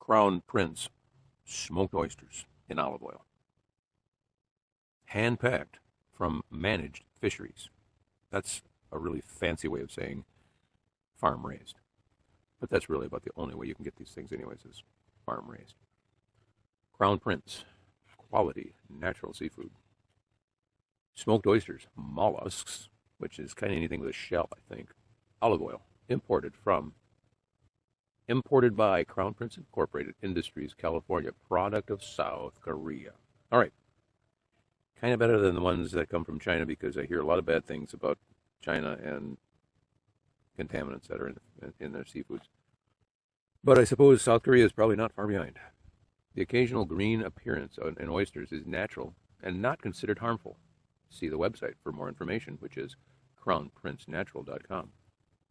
Crown Prince smoked oysters in olive oil, hand-packed from managed fisheries. That's a really fancy way of saying farm-raised. But that's really about the only way you can get these things anyways, is farm-raised. Crown Prince, quality natural seafood. Smoked oysters, mollusks, which is kind of anything with a shell, I think. Olive oil, imported by Crown Prince Incorporated Industries, California, product of South Korea. All right. Kind of better than the ones that come from China, because I hear a lot of bad things about China and contaminants that are in their seafoods. But I suppose South Korea is probably not far behind. The occasional green appearance in oysters is natural and not considered harmful. See the website for more information, which is crownprincenatural.com.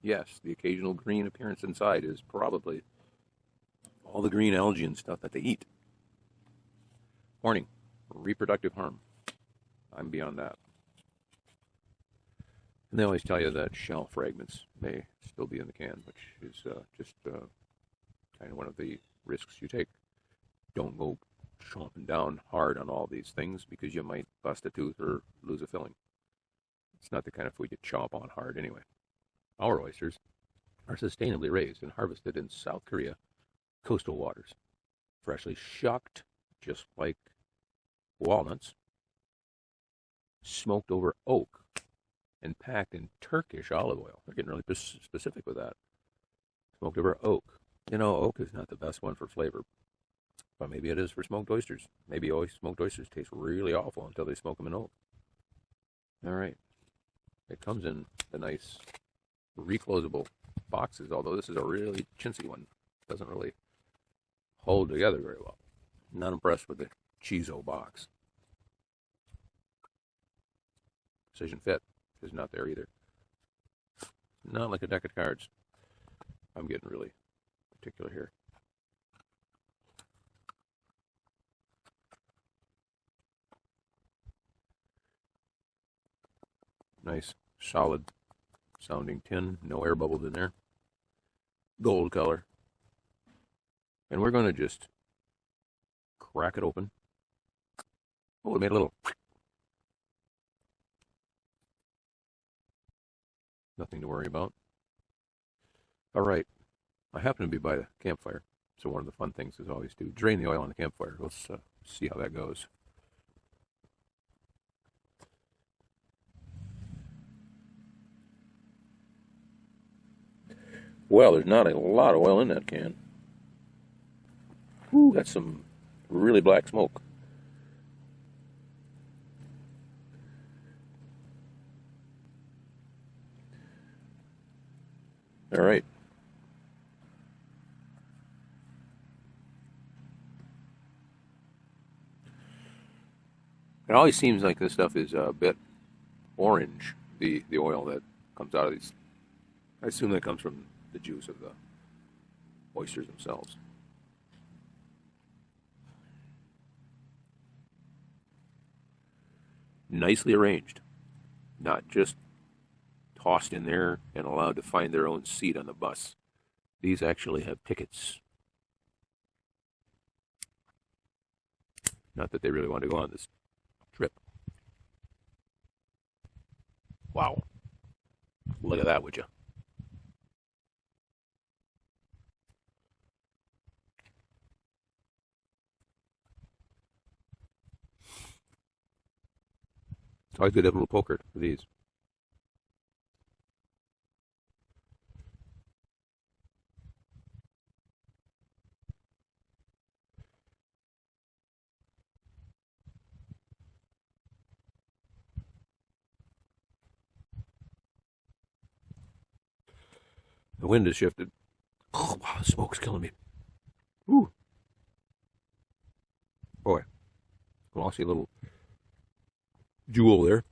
Yes, the occasional green appearance inside is probably all the green algae and stuff that they eat. Warning, reproductive harm. I'm beyond that. And they always tell you that shell fragments may still be in the can, which is just kind of one of the risks you take. Don't go chomping down hard on all these things, because you might bust a tooth or lose a filling. It's not the kind of food you chomp on hard anyway. Our oysters are sustainably raised and harvested in South Korea coastal waters, freshly shucked, just like walnuts, smoked over oak, and packed in Turkish olive oil. They're getting really specific with that. Smoked over oak. You know, oak is not the best one for flavor, but maybe it is for smoked oysters. Maybe smoked oysters taste really awful until they smoke them in oak. All right. It comes in the nice reclosable boxes, although this is a really chintzy one. It doesn't really hold together very well. Not impressed with the Chizo box. Precision fit is not there either. Not like a deck of cards. I'm getting really particular here. Nice, solid sounding tin. No air bubbles in there. Gold color. And we're going to just crack it open. Oh, it made a little... Nothing to worry about. All right. I happen to be by the campfire, so one of the fun things is always to drain the oil on the campfire. Let's see how that goes. Well, there's not a lot of oil in that can. Ooh, that's some really black smoke. All right. It always seems like this stuff is a bit orange, the oil that comes out of these. I assume that comes from the juice of the oysters themselves. Nicely arranged, not just tossed in there and allowed to find their own seat on the bus. These actually have tickets. Not that they really want to go on this trip. Wow. Look at that, would you? It's always good to have a little poker for these. The wind has shifted. Oh, wow, the smoke's killing me. Ooh. Boy. Glossy little jewel there.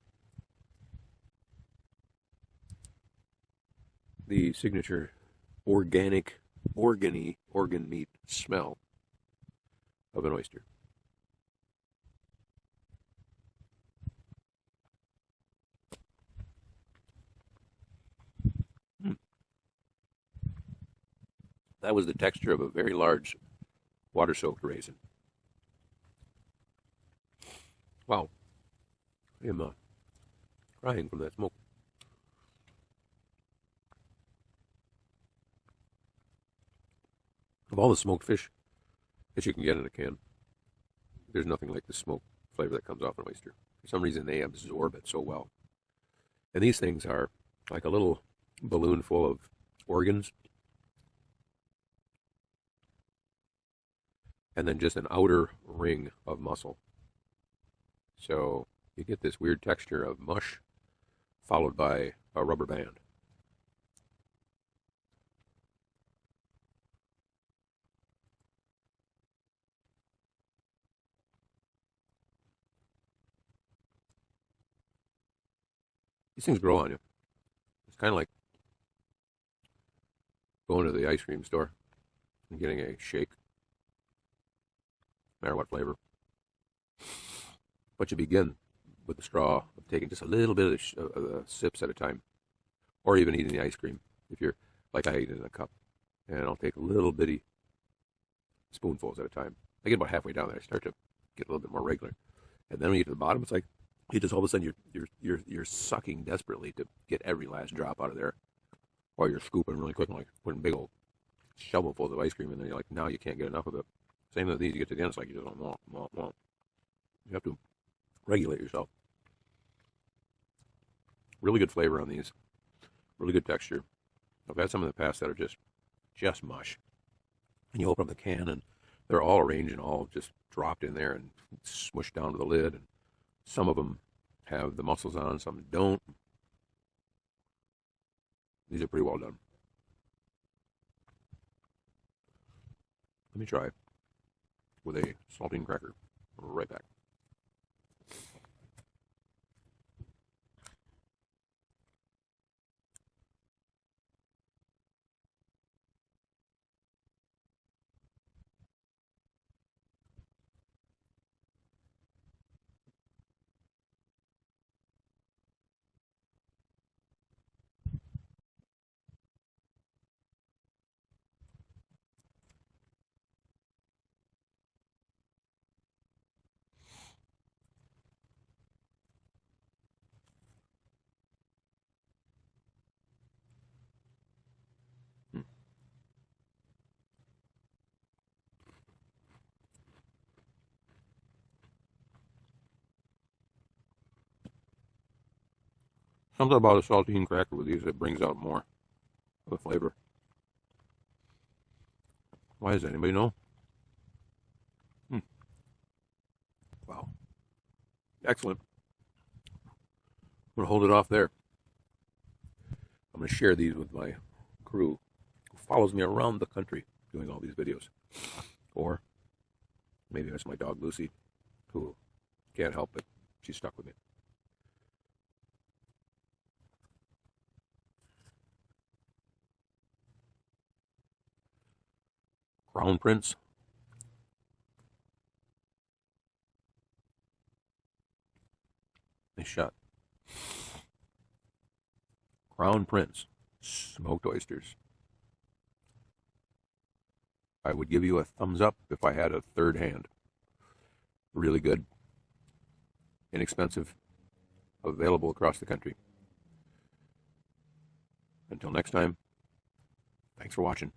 The signature organ meat smell of an oyster. That was the texture of a very large water-soaked raisin. Wow, I am crying from that smoke. Of all the smoked fish that you can get in a can, there's nothing like the smoke flavor that comes off an oyster. For some reason, they absorb it so well. And these things are like a little balloon full of organs, and then just an outer ring of muscle. So you get this weird texture of mush followed by a rubber band. These things grow on you. It's kind of like going to the ice cream store and getting a shake, no matter what flavor. But you begin with the straw of taking just a little bit of the sips at a time, or even eating the ice cream. If you're like I eat it in a cup, and I'll take little bitty spoonfuls at a time. I get about halfway down there, I start to get a little bit more regular, and then when you get to the bottom, it's like you just all of a sudden you're sucking desperately to get every last drop out of there, while you're scooping really quick and like putting big old shovelfuls of ice cream in there. You're like, now you can't get enough of it. Same with these, you get to the end, it's like you just don't want. You have to regulate yourself. Really good flavor on these. Really good texture. I've had some in the past that are just mush. And you open up the can and they're all arranged and all just dropped in there and smushed down to the lid. And some of them have the mussels on, some don't. These are pretty well done. Let me try with a saltine cracker. Right back. Something about a saltine cracker with these that brings out more of the flavor. Why is that? Anybody know? Wow. Excellent. I'm going to hold it off there. I'm going to share these with my crew who follows me around the country doing all these videos. Or maybe that's my dog Lucy, who can't help it. She's stuck with me. Crown Prince. Nice shot. Crown Prince. Smoked oysters. I would give you a thumbs up if I had a third hand. Really good. Inexpensive. Available across the country. Until next time, thanks for watching.